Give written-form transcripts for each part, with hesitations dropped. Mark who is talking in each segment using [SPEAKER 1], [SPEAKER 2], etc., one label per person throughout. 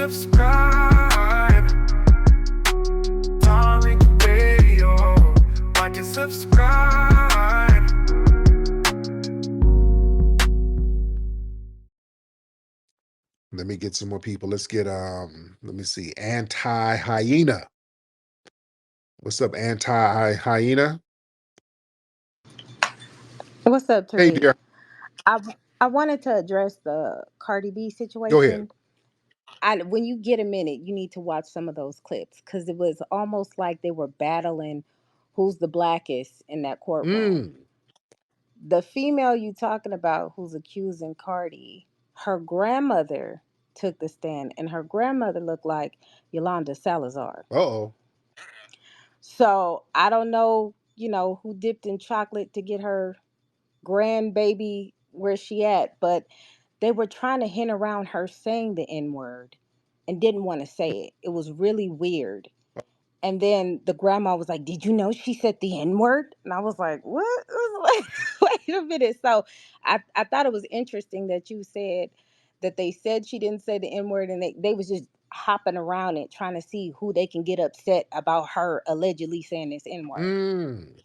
[SPEAKER 1] subscribe. Darling Radio. Watch and subscribe.
[SPEAKER 2] Let me get some more people. Let's get let me see. Anti-hyena. What's up, anti-hyena?
[SPEAKER 3] What's up,
[SPEAKER 2] Hey,
[SPEAKER 3] Tariq?
[SPEAKER 2] dear.
[SPEAKER 3] I wanted to address the Cardi B
[SPEAKER 2] Go ahead.
[SPEAKER 3] situation. When you get a minute, you need to watch some of those clips because it was almost like they were battling who's the blackest in that courtroom.
[SPEAKER 2] Mm.
[SPEAKER 3] The female you talking about who's accusing Cardi, her grandmother took the stand, and her grandmother looked like Yolanda Salazar.
[SPEAKER 2] Uh-oh.
[SPEAKER 3] So I don't know, who dipped in chocolate to get her grandbaby where she at, but they were trying to hint around her saying the N word and didn't want to say it. It was really weird. And then the grandma was like, "Did you know she said the N word?" And I was like, "What?" I was like, wait a minute. So I thought it was interesting that you said that they said she didn't say the N word, and they was just hopping around it trying to see who they can get upset about her allegedly saying this N word.
[SPEAKER 2] Mm.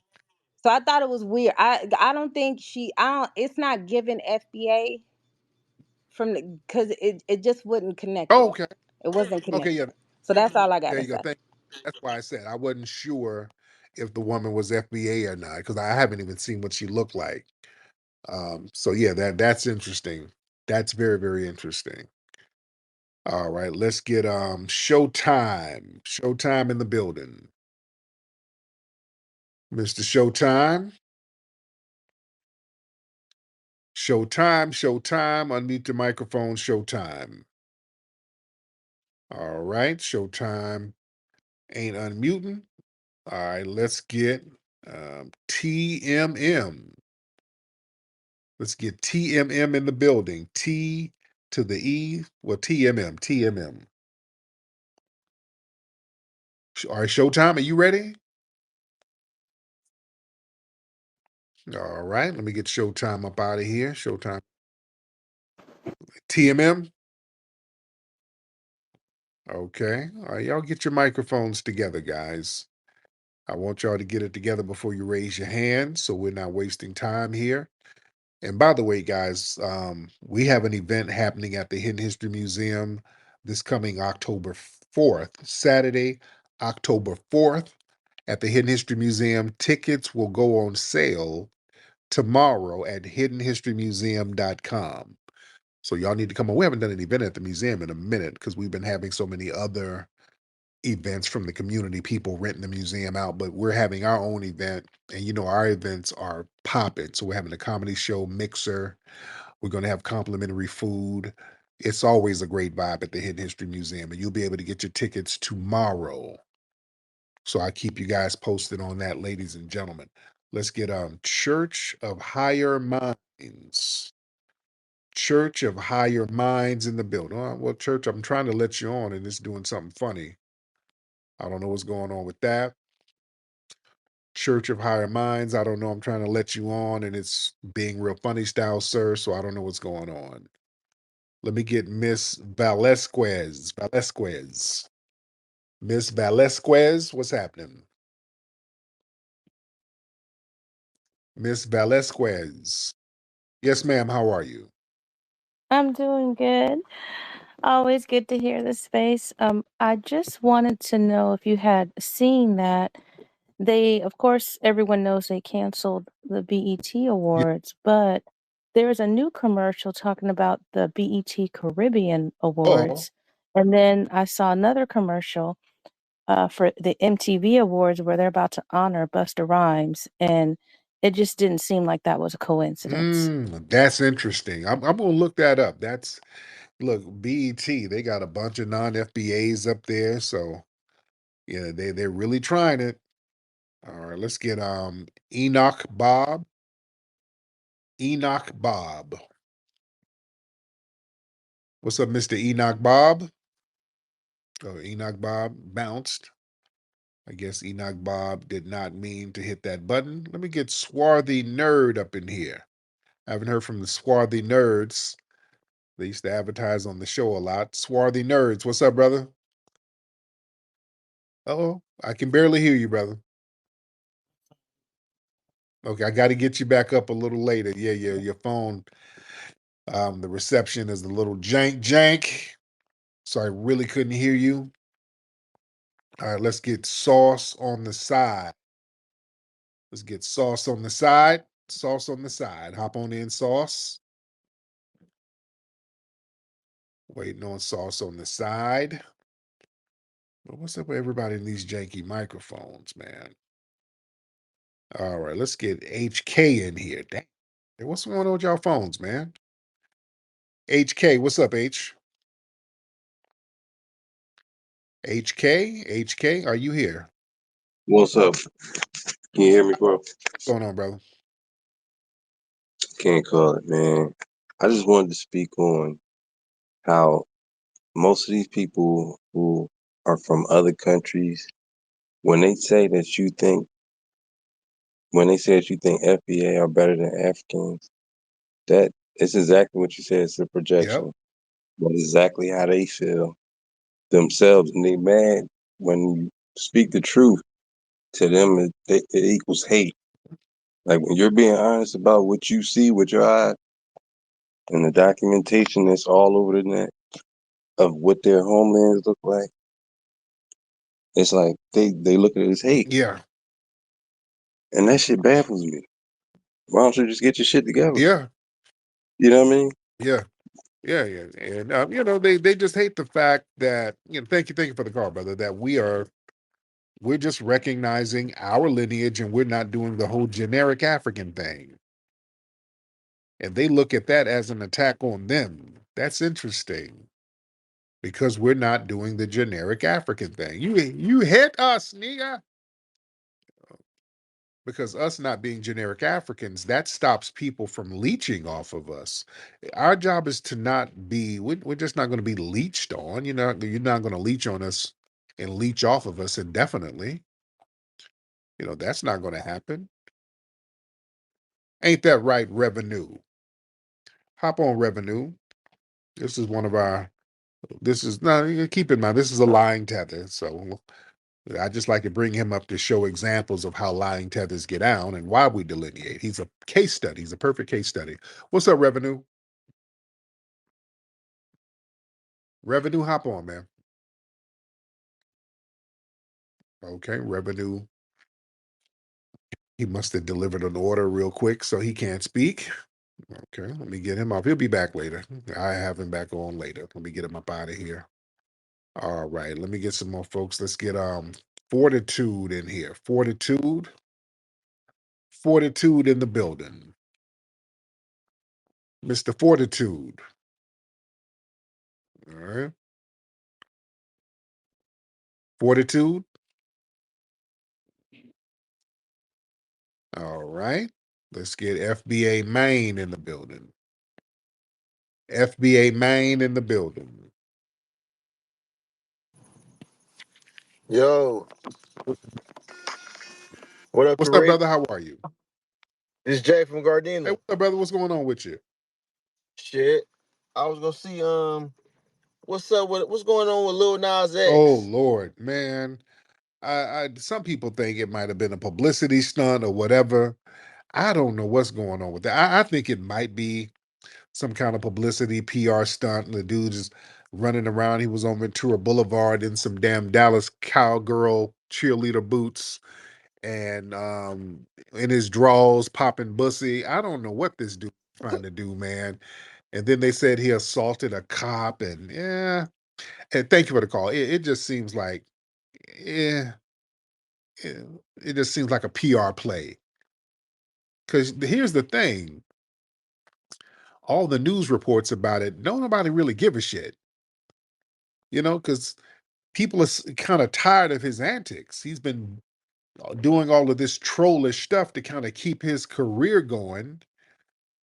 [SPEAKER 3] So I thought it was weird. I don't think it's not giving FBA from the because it just wasn't
[SPEAKER 2] Oh,
[SPEAKER 3] connected.
[SPEAKER 2] okay.
[SPEAKER 3] It wasn't
[SPEAKER 2] Okay, yeah.
[SPEAKER 3] connected. So that's all I
[SPEAKER 2] There
[SPEAKER 3] gotta
[SPEAKER 2] you go.
[SPEAKER 3] say.
[SPEAKER 2] That's why I said I wasn't sure if the woman was FBA or not, because I haven't even seen what she looked like. So yeah, that's interesting. That's very, very interesting. All right, let's get Showtime. Showtime in the building. Mr. Showtime. Showtime, Showtime. Unmute your microphone, Showtime. All right, Showtime ain't unmuting. All right, let's get TMM. Let's get TMM in the building. T to the E. Well, TMM, TMM. All right, Showtime, are you ready? All right, let me get Showtime up out of here. Showtime. TMM. Okay. All right, y'all get your microphones together, guys. I want y'all to get it together before you raise your hand so we're not wasting time here. And by the way, guys, we have an event happening at the Hidden History Museum this coming October 4th, Saturday, October 4th, at the Hidden History Museum. Tickets will go on sale tomorrow at hiddenhistorymuseum.com. So y'all need to come on. We haven't done an event at the museum in a minute because we've been having so many other events from the community, people renting the museum out, but we're having our own event, and our events are popping. So we're having a comedy show mixer. We're going to have complimentary food. It's always a great vibe at the Hidden History Museum, and you'll be able to get your tickets tomorrow. So I keep you guys posted on that, ladies and gentlemen. Let's get Church of Higher Minds. Church of Higher Minds in the building. Well, Church, I'm trying to let you on, and it's doing something funny. I don't know what's going on with that. Church of Higher Minds. I don't know. I'm trying to let you on, and it's being real funny style, sir. So I don't know what's going on. Let me get Miss Valesquez. Valesquez. Miss Valesquez, what's happening? Miss Valesquez. Yes, ma'am. How are you?
[SPEAKER 4] I'm doing good. Always good to hear this space. I just wanted to know if you had seen that of course, everyone knows they canceled the BET
[SPEAKER 2] Yeah.
[SPEAKER 4] Awards, but there's a new commercial talking about the BET Caribbean
[SPEAKER 2] Oh.
[SPEAKER 4] Awards. And then I saw another commercial for the MTV Awards where they're about to honor Busta Rhymes. And it just didn't seem like that was a coincidence.
[SPEAKER 2] That's interesting. I'm gonna look that up. Look, BET, they got a bunch of non-FBAs up there, so yeah, they're really trying it. All right, let's get Enoch Bob. Enoch Bob. What's up, Mr. Enoch Bob? Oh, Enoch Bob bounced. I guess Enoch Bob did not mean to hit that button. Let me get Swarthy Nerd up in here. I haven't heard from the Swarthy Nerds. They used to advertise on the show a lot. Swarthy Nerds, what's up, brother? Oh, I can barely hear you, brother. Okay, I got to get you back up a little later. Yeah, your phone, the reception is a little jank. So I really couldn't hear you. All right, let's get Sauce on the side. Let's get Sauce on the side. Sauce on the side. Hop on in, Sauce. Waiting on Sauce on the side. But what's up with everybody in these janky microphones, man? All right, let's get HK in here. Dang. Hey, what's going on with y'all phones, man? HK, what's up, H? HK, are you here?
[SPEAKER 5] What's up? Can you hear me, bro?
[SPEAKER 2] What's going on, brother?
[SPEAKER 5] Can't call it, man. I just wanted to speak on how most of these people who are from other countries, when they say that you think FBA are better than Africans, that it's exactly what you said. It's a
[SPEAKER 2] Yep.
[SPEAKER 5] projection. That's exactly how they feel themselves, and they mad when you speak the truth to them. It equals hate. Like when you're being honest about what you see with your eyes, and the documentation that's all over the net of what their homelands look like, it's like they look at it as hate.
[SPEAKER 2] Yeah.
[SPEAKER 5] And that shit baffles me. Why don't you just get your shit together?
[SPEAKER 2] Yeah.
[SPEAKER 5] You know what I mean?
[SPEAKER 2] Yeah. Yeah. And they just hate the fact that, thank you for the call, brother, that we're just recognizing our lineage and we're not doing the whole generic African thing. And they look at that as an attack on them. That's interesting. Because we're not doing the generic African thing. You hit us, nigga. Because us not being generic Africans, that stops people from leeching off of us. Our job is to not be, we're just not going to be leeched on. You're not going to leech on us and leech off of us indefinitely. That's not going to happen. Ain't that right, Revenue? Hop on, Revenue. This is keep in mind, this is a lying tether. So I just like to bring him up to show examples of how lying tethers get down and why we delineate. He's a case study. He's a perfect case study. What's up, Revenue? Revenue, hop on, man. Okay, Revenue. He must have delivered an order real quick, so he can't speak. Okay, let me get him off. He'll be back later. I have him back on later. Let me get him up out of here. All right, let me get some more folks. Let's get Fortitude in here. Fortitude in the building. Mr. Fortitude. All right. Fortitude. All right. Let's get FBA Maine in the building. FBA Maine in the building.
[SPEAKER 6] Yo, what up,
[SPEAKER 2] What's up,
[SPEAKER 6] Tariq?
[SPEAKER 2] brother? How are you?
[SPEAKER 6] This is Jay from
[SPEAKER 2] Hey,
[SPEAKER 6] Gardena.
[SPEAKER 2] what's up, brother? What's going on with you?
[SPEAKER 6] Shit, I was gonna see what's going on with Lil Nas X?
[SPEAKER 2] Oh Lord, man. Some people think it might have been a publicity stunt or whatever. I don't know what's going on with that. I think it might be some kind of publicity PR stunt. And the dude is running around. He was on Ventura Boulevard in some damn Dallas cowgirl cheerleader boots and in his drawers popping bussy. I don't know what this dude is trying to do, man. And then they said he assaulted a cop, and yeah. And thank you for the call. It just seems like, yeah, it just seems like a PR play. Because here's the thing: all the news reports about it, don't nobody really give a shit. Because people are kind of tired of his antics. He's been doing all of this trollish stuff to kind of keep his career going,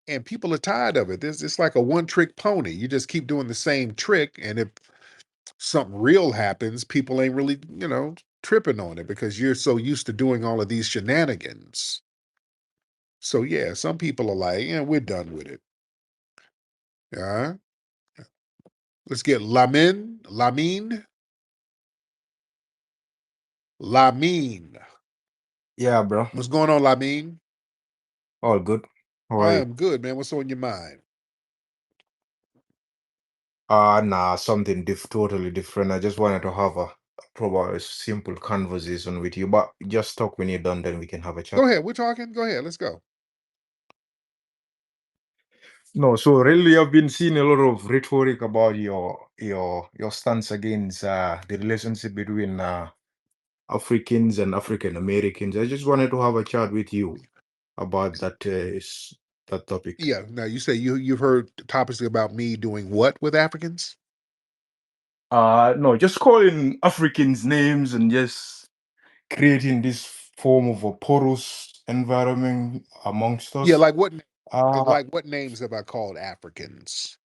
[SPEAKER 2] and people are tired of it. It's like a one-trick pony. You just keep doing the same trick, and if something real happens, people ain't really, tripping on it because you're so used to doing all of these shenanigans. So yeah, some people are like, yeah, we're done with it. Yeah. Let's get Lamine.
[SPEAKER 7] Yeah, bro.
[SPEAKER 2] What's going on, Lamine?
[SPEAKER 7] All good. How are
[SPEAKER 2] I
[SPEAKER 7] you?
[SPEAKER 2] am good, man. What's on your mind?
[SPEAKER 7] Nah, something totally different. I just wanted to have a probably simple conversation with you, but just talk when you're done, then we can have a chat.
[SPEAKER 2] Go ahead. We're talking. Go ahead. Let's go.
[SPEAKER 7] No, so really, I've been seeing a lot of rhetoric about your stance against the relationship between Africans and African Americans. I just wanted to have a chat with you about that topic.
[SPEAKER 2] Yeah. Now you say you've heard topics about me doing what with Africans?
[SPEAKER 7] No, just calling Africans names and just creating this form of a porous environment amongst us.
[SPEAKER 2] Yeah. Like what?
[SPEAKER 7] Uh,
[SPEAKER 2] Like what names have I called Africans?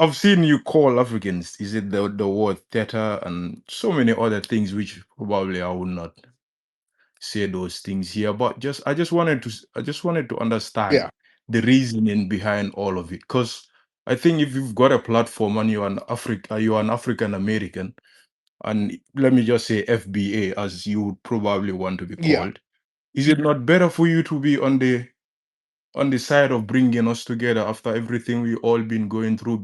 [SPEAKER 7] I've seen you call Africans. Is it the word Teta and so many other things which probably I would not say those things here, but I just wanted to understand
[SPEAKER 2] Yeah.
[SPEAKER 7] the reasoning behind all of it. Because I think if you've got a platform and you're an African American, and let me just say FBA as you would probably want to be
[SPEAKER 2] Yeah.
[SPEAKER 7] called, is it not better for you to be on the side of bringing us together after everything we all been going through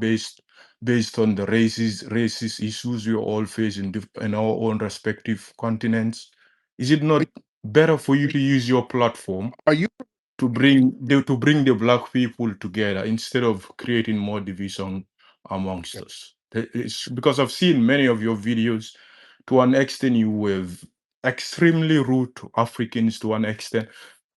[SPEAKER 7] based on the racist issues we all face in our own respective continents? Is it not better for you to use your platform
[SPEAKER 2] Are you?
[SPEAKER 7] to bring the black people together instead of creating more division amongst us? It's because I've seen many of your videos. To an extent, you were extremely rude to Africans to an extent.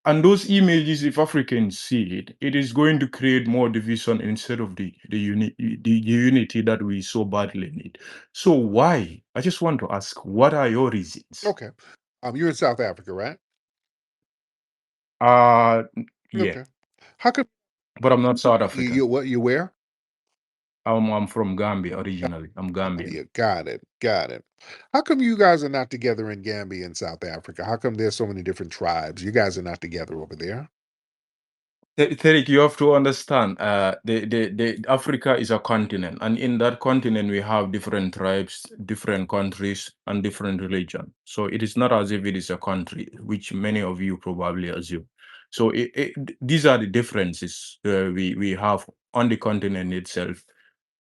[SPEAKER 7] And those images, if Africans see it, it is going to create more division instead of the unity that we so badly need. So why? I just want to ask, what are your reasons?
[SPEAKER 2] Okay. You're in South Africa, right?
[SPEAKER 7] Yeah,
[SPEAKER 2] Okay. How come
[SPEAKER 7] but I'm not South African.
[SPEAKER 2] what? You where?
[SPEAKER 7] I'm from Gambia originally. I'm Gambian.
[SPEAKER 2] Gambia. Got it. Got it. How come you guys are not together in Gambia and South Africa? How come there's so many different tribes? You guys are not together over there.
[SPEAKER 7] Tariq, you have to understand, the Africa is a continent, and in that continent we have different tribes, different countries, and different religion. So it is not as if it is a country, which many of you probably assume. So these are the differences we have on the continent itself.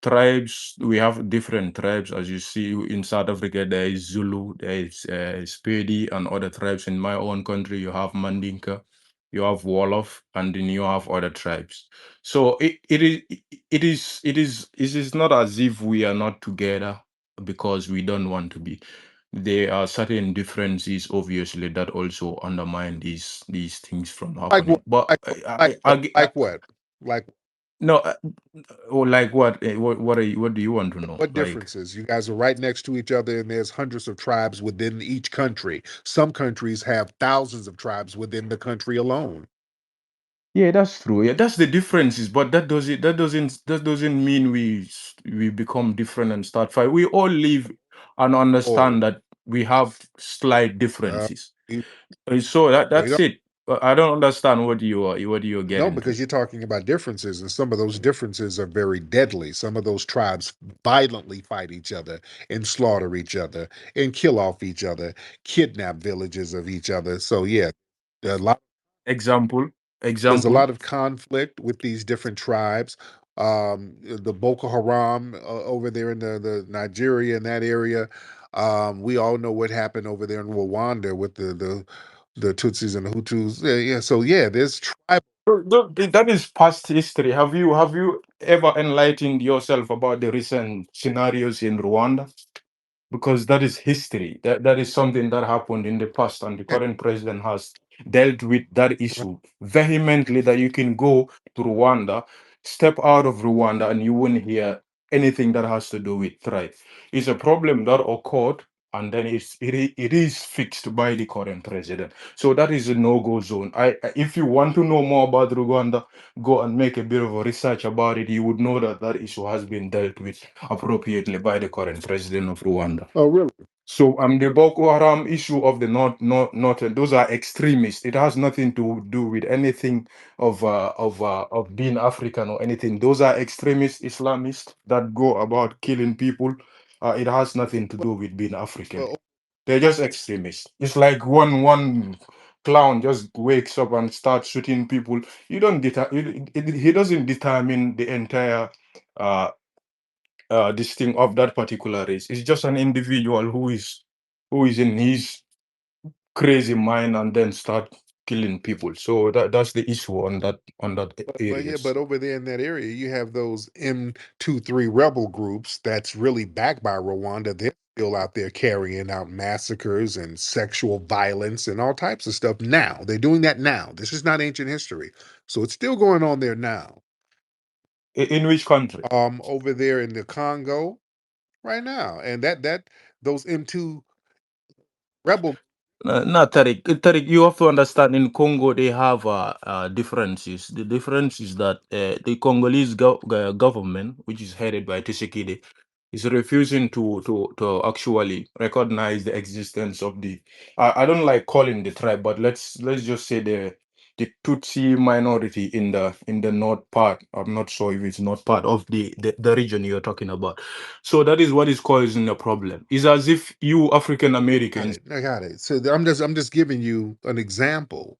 [SPEAKER 7] Tribes, we have different tribes. As you see in South Africa, there is Zulu, there is Spedi, and other tribes. In my own country, you have Mandinka, you have Wolof, and then you have other tribes. So it is not as if we are not together because we don't want to be. There are certain differences, obviously, that also undermine these things from
[SPEAKER 2] Like what?
[SPEAKER 7] happening. But
[SPEAKER 2] Like what? Like
[SPEAKER 7] no, or like what? What do you want to know?
[SPEAKER 2] what
[SPEAKER 7] Like,
[SPEAKER 2] differences? You guys are right next to each other, and there's hundreds of tribes within each country. Some countries have thousands of tribes within the country alone.
[SPEAKER 7] yeah, that's true. Yeah, that's the differences. But that doesn't mean we become different and start fight. We all live and
[SPEAKER 2] Oh,
[SPEAKER 7] understand that we have slight
[SPEAKER 2] uh,
[SPEAKER 7] differences.
[SPEAKER 2] you,
[SPEAKER 7] So
[SPEAKER 2] you
[SPEAKER 7] that's
[SPEAKER 2] don't
[SPEAKER 7] it. I don't understand what you're
[SPEAKER 2] no,
[SPEAKER 7] getting to.
[SPEAKER 2] because you're talking about differences, and some of those differences are very deadly. Some of those tribes violently fight each other and slaughter each other and kill off each other, kidnap villages of each other. So yeah, there are a lot.
[SPEAKER 7] Example,
[SPEAKER 2] There's a
[SPEAKER 7] example.
[SPEAKER 2] lot of conflict with these different tribes. The Boko Haram over there in the Nigeria in that area. We all know what happened over there in Rwanda with the Tutsis and the Hutus. Yeah, yeah. So yeah, there's tribal.
[SPEAKER 7] That is past history. Have you ever enlightened yourself about the recent scenarios in Rwanda? Because that is history. That is something that happened in the past, and the current president has dealt with that issue vehemently. That you can go to Rwanda, step out of Rwanda, and you won't hear anything that has to do with tribe. It's a problem that occurred, and then it is fixed by the current president. So that is a no-go zone. If you want to know more about Rwanda, go and make a bit of a research about it. You would know that that issue has been dealt with appropriately by the current president of Rwanda.
[SPEAKER 2] Oh, really?
[SPEAKER 7] So the Boko Haram issue of the north, those are extremists. It has nothing to do with anything of being African or anything. Those are extremist Islamists that go about killing people. It has nothing to do with being African.
[SPEAKER 2] Well,
[SPEAKER 7] They're just extremists. It's like one clown just wakes up and starts shooting people. You don't he doesn't determine the entire uh this thing of that particular race. It's just an individual who is in his crazy mind and then start killing people. So that's the issue on that
[SPEAKER 2] but yeah,
[SPEAKER 7] areas.
[SPEAKER 2] but over there in that area, you have those M23 rebel groups that's really backed by Rwanda. They're still out there carrying out massacres and sexual violence and all types of stuff now. They're doing that now. This is not ancient history. So it's still going on there now.
[SPEAKER 7] In which country?
[SPEAKER 2] Over there in the Congo right now. And that those M2 rebel
[SPEAKER 7] No, Tariq, you have to understand in Congo they have differences. The difference is that the Congolese government, which is headed by Tshisekedi, is refusing to actually recognize the existence of the. I don't like calling the tribe, but let's just say the Tutsi minority in the north part. I'm not sure if it's not part of the region you're talking about. So that is what is causing the problem. It's as if you African Americans.
[SPEAKER 2] I got it. So I'm just giving you an example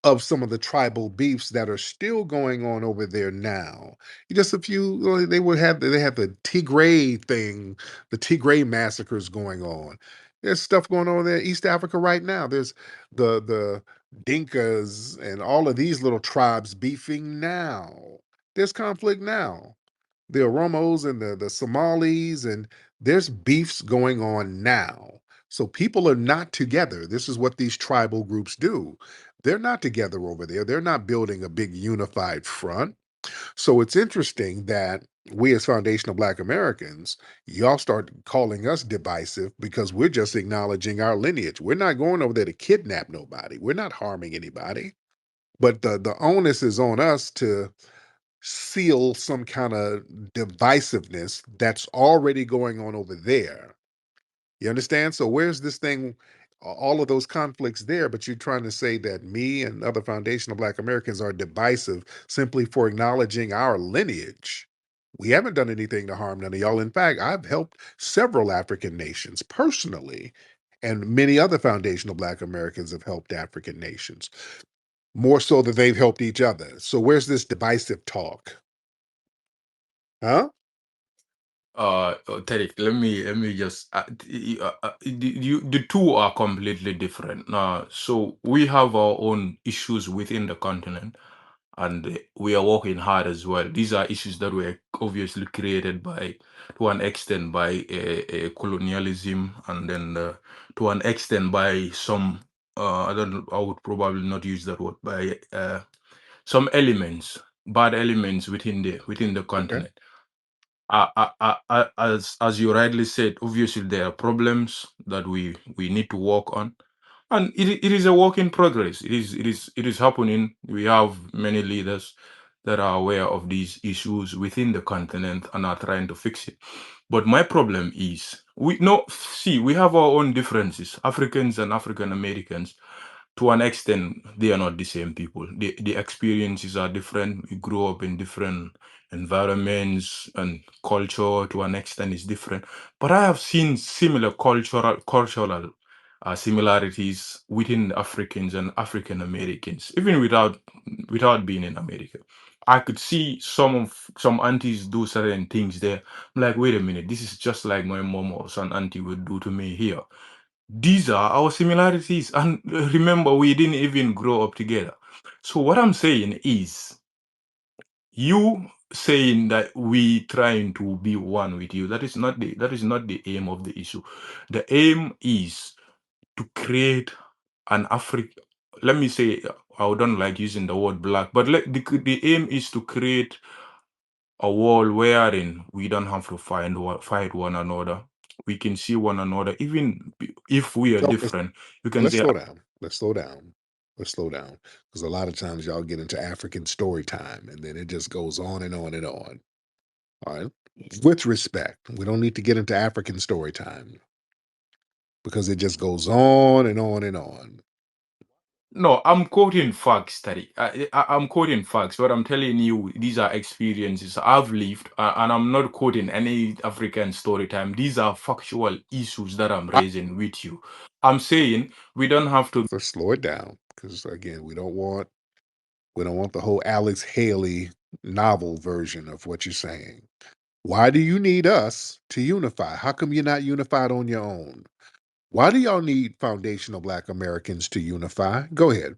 [SPEAKER 2] of some of the tribal beefs that are still going on over there now. Just a few they have the Tigray thing, the Tigray massacres going on. There's stuff going on there in East Africa right now. There's the Dinkas and all of these little tribes beefing now. There's conflict now, the Oromos and the Somalis, and there's beefs going on now. So people are not together. This is what these tribal groups do. They're not together over there. They're not building a big unified front. So it's interesting that we as foundational Black Americans, y'all start calling us divisive because we're just acknowledging our lineage. We're not going over there to kidnap nobody. We're not harming anybody. But the onus is on us to seal some kind of divisiveness that's already going on over there. You understand? So where's this thing, all of those conflicts there, but you're trying to say that me and other foundational Black Americans are divisive simply for acknowledging our lineage. We haven't done anything to harm none of y'all. In fact, I've helped several African nations personally, and many other foundational Black Americans have helped African nations, more so that they've helped each other. So where's this divisive talk? Huh?
[SPEAKER 7] Tariq, let me just the two are completely different. So we have our own issues within the continent, and we are working hard as well. These are issues that were obviously created by, to an extent, by colonialism, and then to an extent by some. I don't. I would probably not use that word, by some elements, bad elements within the
[SPEAKER 2] Okay.
[SPEAKER 7] continent. As you rightly said, obviously there are problems that we need to work on, and it is a work in progress. It is happening. We have many leaders that are aware of these issues within the continent and are trying to fix it. But my problem is, we have our own differences. Africans and African Americans, to an extent, they are not the same people. The experiences are different. We grew up in different environments, and culture to an extent is different. But I have seen similar cultural similarities within Africans and African Americans, even without being in America. I could see some aunties do certain things there. I'm like, wait a minute, this is just like my mom or some auntie would do to me here. These are our similarities, and remember, we didn't even grow up together. So what I'm saying is, you saying that we trying to be one with you, that is not the aim of the issue. The aim is to create an Africa. Let me say, I don't like using the word black, but the aim is to create a world wherein we don't have to fight one another. We can see one another, even if we are
[SPEAKER 2] So
[SPEAKER 7] different. You can
[SPEAKER 2] let's
[SPEAKER 7] say,
[SPEAKER 2] slow down. Let's slow down. Let's slow down. Because a lot of times y'all get into African story time and then it just goes on and on and on. All right. With respect, we don't need to get into African story time. because it just goes on and on and on.
[SPEAKER 7] No, I'm quoting facts, Tariq. I'm quoting facts. What I'm telling you, these are experiences I've lived, and I'm not quoting any African story time. These are factual issues that I'm raising with you. I'm saying we don't have to.
[SPEAKER 2] So slow it down, because again, we don't want the whole Alex Haley novel version of what you're saying. Why do you need us to unify? How come you're not unified on your own? Why do y'all need foundational Black Americans to unify? Go ahead.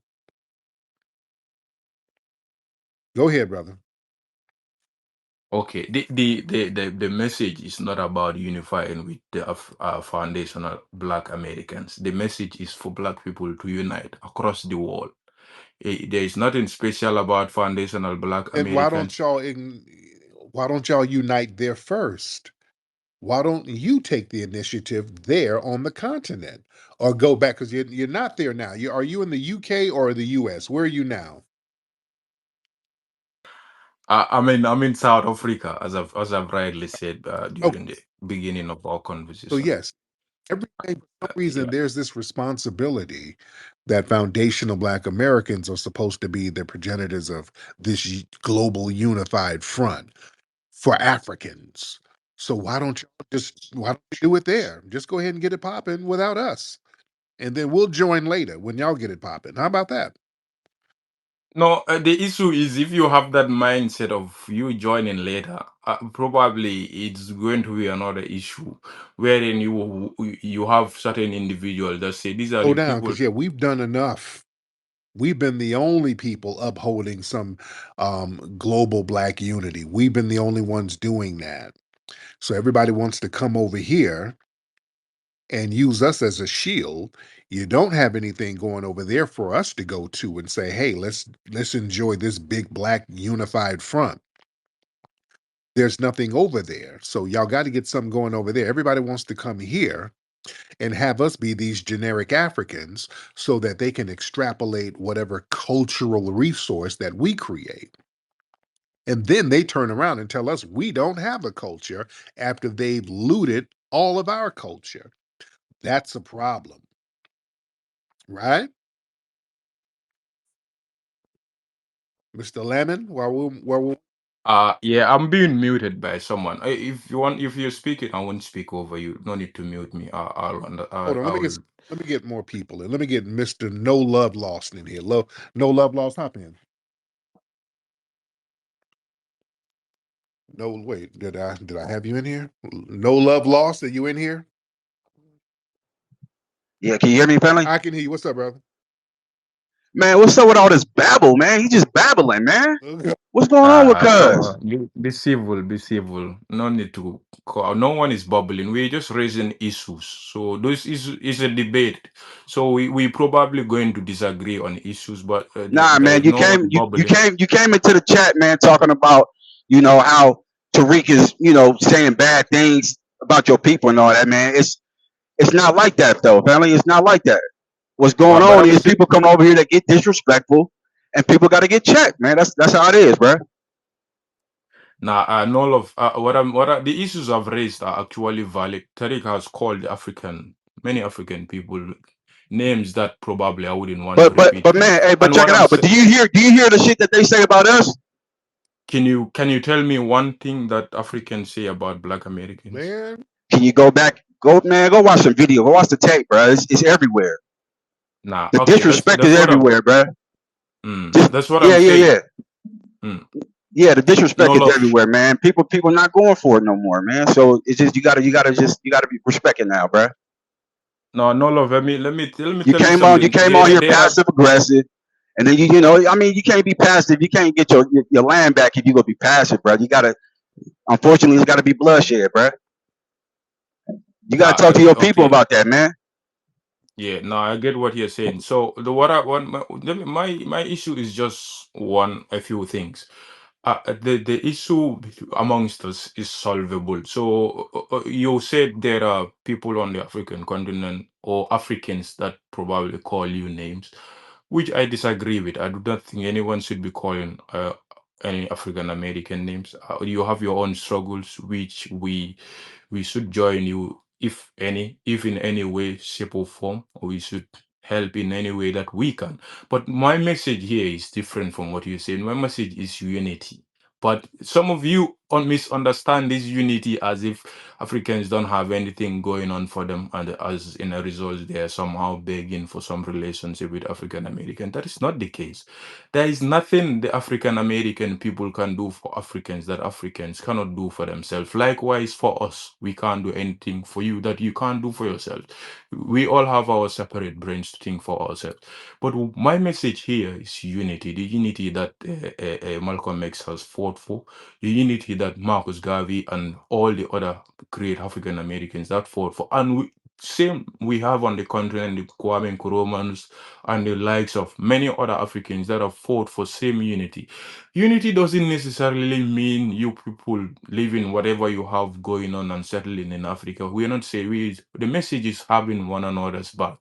[SPEAKER 2] Go ahead, brother.
[SPEAKER 7] Okay, the message is not about unifying with the foundational Black Americans. The message is for Black people to unite across the world. There is nothing special about foundational Black
[SPEAKER 2] And
[SPEAKER 7] Americans.
[SPEAKER 2] why don't y'all unite there first? Why don't you take the initiative there on the continent, or go back, because you're not there now? Are you in the UK or the US? Where are you now?
[SPEAKER 7] I'm in South Africa, as I've rightly said
[SPEAKER 2] Okay,
[SPEAKER 7] during the beginning of our
[SPEAKER 2] so
[SPEAKER 7] conversation.
[SPEAKER 2] yes, every day for some reason
[SPEAKER 7] Yeah.
[SPEAKER 2] there's this responsibility that foundational Black Americans are supposed to be the progenitors of this global unified front for Africans. So why don't you do it there? Just go ahead and get it popping without us, and then we'll join later when y'all get it popping. How about that?
[SPEAKER 7] No, the issue is if you have that mindset of you joining later, probably it's going to be another issue wherein you have certain individuals that say these are
[SPEAKER 2] Slow
[SPEAKER 7] the
[SPEAKER 2] down,
[SPEAKER 7] people.
[SPEAKER 2] because yeah, we've done enough. We've been the only people upholding some global Black unity. We've been the only ones doing that. So everybody wants to come over here and use us as a shield. You don't have anything going over there for us to go to and say, "Hey, let's enjoy this big Black unified front." There's nothing over there. So y'all got to get something going over there. Everybody wants to come here and have us be these generic Africans so that they can extrapolate whatever cultural resource that we create. And then they turn around and tell us we don't have a culture after they've looted all of our culture. That's a problem, right? Mr. Lemon,
[SPEAKER 7] Yeah, I'm being muted by someone. If you want, if you're speaking, I won't speak over you. No need to mute me.
[SPEAKER 2] hold on,
[SPEAKER 7] I'll.
[SPEAKER 2] let me get more people in. Let me get Mr. No Love Lost in here. No Love Lost, hop in. No, wait, did I have you in here? No Love Lost, are you in here?
[SPEAKER 8] Yeah, can you hear me, family?
[SPEAKER 2] I can hear you. What's up, brother?
[SPEAKER 8] Man, what's up with all this babble, man? He just babbling, man. What's going on with Cuz?
[SPEAKER 7] Be civil, be civil. No need to call. No one is bubbling. We're just raising issues. So those issues is a debate. So we probably going to disagree on issues, but
[SPEAKER 8] Nah,
[SPEAKER 7] there
[SPEAKER 8] man,
[SPEAKER 7] is no one bubbling.
[SPEAKER 8] you came into the chat, man, talking about, how Tariq is, saying bad things about your people and all that, man. It's not like that though, family. It's not like that. What's going
[SPEAKER 7] But
[SPEAKER 8] on
[SPEAKER 7] I'm
[SPEAKER 8] is
[SPEAKER 7] saying,
[SPEAKER 8] people come over here that get disrespectful, and people got to get checked, man. That's how it is, bro.
[SPEAKER 7] nah, none of the issues I've raised are actually valid. Tariq has called many African people names that probably I wouldn't want to repeat.
[SPEAKER 8] But man, hey, but
[SPEAKER 7] And
[SPEAKER 8] check
[SPEAKER 7] what
[SPEAKER 8] it
[SPEAKER 7] I'm
[SPEAKER 8] out. But
[SPEAKER 7] saying,
[SPEAKER 8] do you hear the shit that they say about us?
[SPEAKER 7] can you tell me one thing that Africans say about Black Americans?
[SPEAKER 2] Man,
[SPEAKER 8] Can you go back? Go watch some video. Go watch the tape, bro. It's everywhere.
[SPEAKER 7] Nah,
[SPEAKER 8] The
[SPEAKER 7] okay,
[SPEAKER 8] disrespect
[SPEAKER 7] that's
[SPEAKER 8] is
[SPEAKER 7] what I'm.
[SPEAKER 8] everywhere, bro. Just
[SPEAKER 7] That's what I'm
[SPEAKER 8] yeah, yeah,
[SPEAKER 7] saying.
[SPEAKER 8] yeah,
[SPEAKER 7] Mm,
[SPEAKER 8] yeah. The
[SPEAKER 7] no
[SPEAKER 8] disrespect is
[SPEAKER 7] love.
[SPEAKER 8] everywhere, man. People not going for it no more, man. So it's just you gotta be respecting now, bro.
[SPEAKER 7] No, no love. Let me tell you
[SPEAKER 8] You
[SPEAKER 7] something.
[SPEAKER 8] came on here passive aggressive, and then I mean, you can't be passive. You can't get your land back if you gonna be passive, bro. You gotta, unfortunately, it's gotta be bloodshed, bro. You gotta talk to your people
[SPEAKER 7] Okay.
[SPEAKER 8] about that, man.
[SPEAKER 7] Yeah, no, I get what you're saying. So the what I want my issue is just a few things. The issue amongst us is solvable. So you said there are people on the African continent or Africans that probably call you names, which I disagree with. I do not think anyone should be calling any African American names. You have your own struggles, which we should join you if in any way, shape, or form, we should help in any way that we can. But my message here is different from what you said. My message is unity. But some of you misunderstand this unity as if Africans don't have anything going on for them, and as in a result, they are somehow begging for some relationship with African American. That is not the case. There is nothing the African American people can do for Africans that Africans cannot do for themselves. Likewise, for us, we can't do anything for you that you can't do for yourself. We all have our separate brains to think for ourselves. But my message here is unity, the unity that Malcolm X has fought for, the unity that Marcus Garvey and all the other great African Americans that fought for. And same we have on the continent, the Kwame Nkrumahs and the likes of many other Africans that have fought for same unity. Unity doesn't necessarily mean you people living whatever you have going on and settling in Africa. We're not saying the message is having one another's back.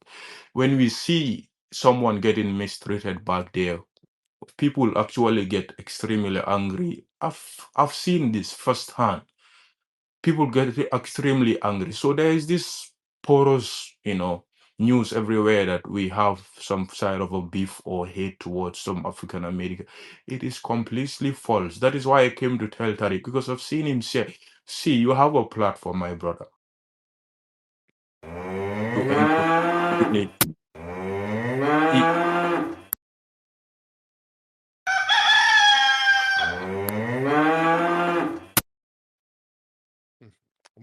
[SPEAKER 7] When we see someone getting mistreated back there, people actually get extremely angry. I've seen this firsthand. People get extremely angry. So there is this porous, news everywhere that we have some side of a beef or hate towards some African American. It is completely false. That is why I came to tell Tariq, because I've seen him say, see, you have a platform, my brother, to enforce unity.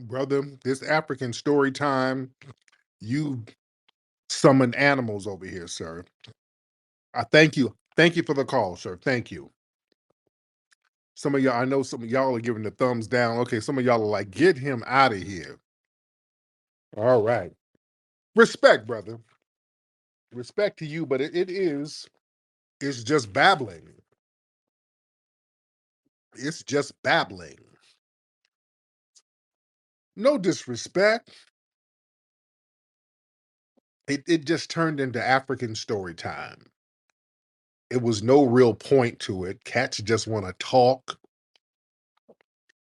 [SPEAKER 2] Brother, this African story time, you summon animals over here, sir. I thank you. Thank you for the call, sir. Thank you. Some of y'all, I know some of y'all are giving the thumbs down. Okay, some of y'all are like, get him out of here. All right. Respect, brother. Respect to you, but it's just babbling. It's just babbling. No disrespect. It just turned into African story time. It was no real point to it. Cats just want to talk.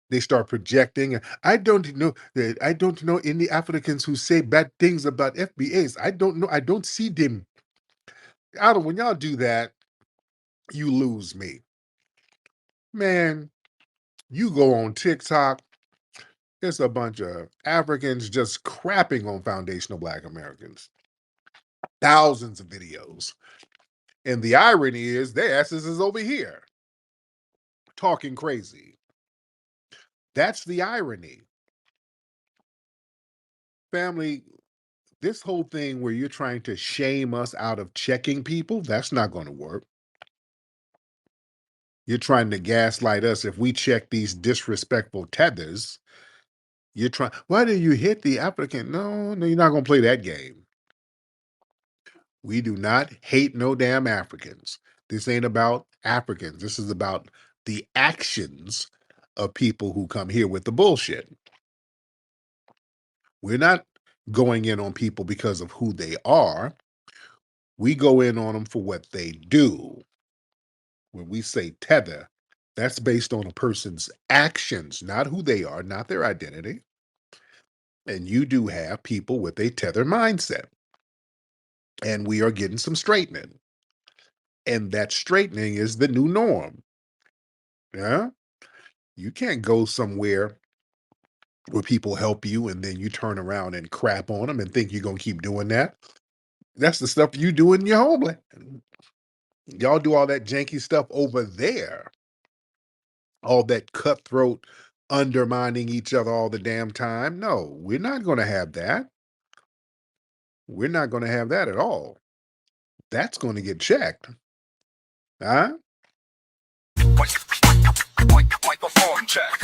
[SPEAKER 2] They start projecting. I don't know any Africans who say bad things about FBAs. I don't know. I don't see them. When y'all do that, you lose me. Man, you go on TikTok, it's a bunch of Africans just crapping on foundational Black Americans. Thousands of videos. And the irony is their asses is over here talking crazy. That's the irony. Family, this whole thing where you're trying to shame us out of checking people, that's not going to work. You're trying to gaslight us if we check these disrespectful tethers. You're trying, why do you hit the applicant? No, you're not going to play that game. We do not hate no damn Africans. This ain't about Africans. This is about the actions of people who come here with the bullshit. We're not going in on people because of who they are. We go in on them for what they do. When we say tether, that's based on a person's actions, not who they are, not their identity. And you do have people with a tether mindset. And we are getting some straightening. And that straightening is the new norm. Yeah? You can't go somewhere where people help you and then you turn around and crap on them and think you're going to keep doing that. That's the stuff you do in your homeland. Y'all do all that janky stuff over there. All that cutthroat undermining each other all the damn time. No, we're not going to have that. We're not going to have that at all. That's going to get checked. Huh?
[SPEAKER 1] Microphone check.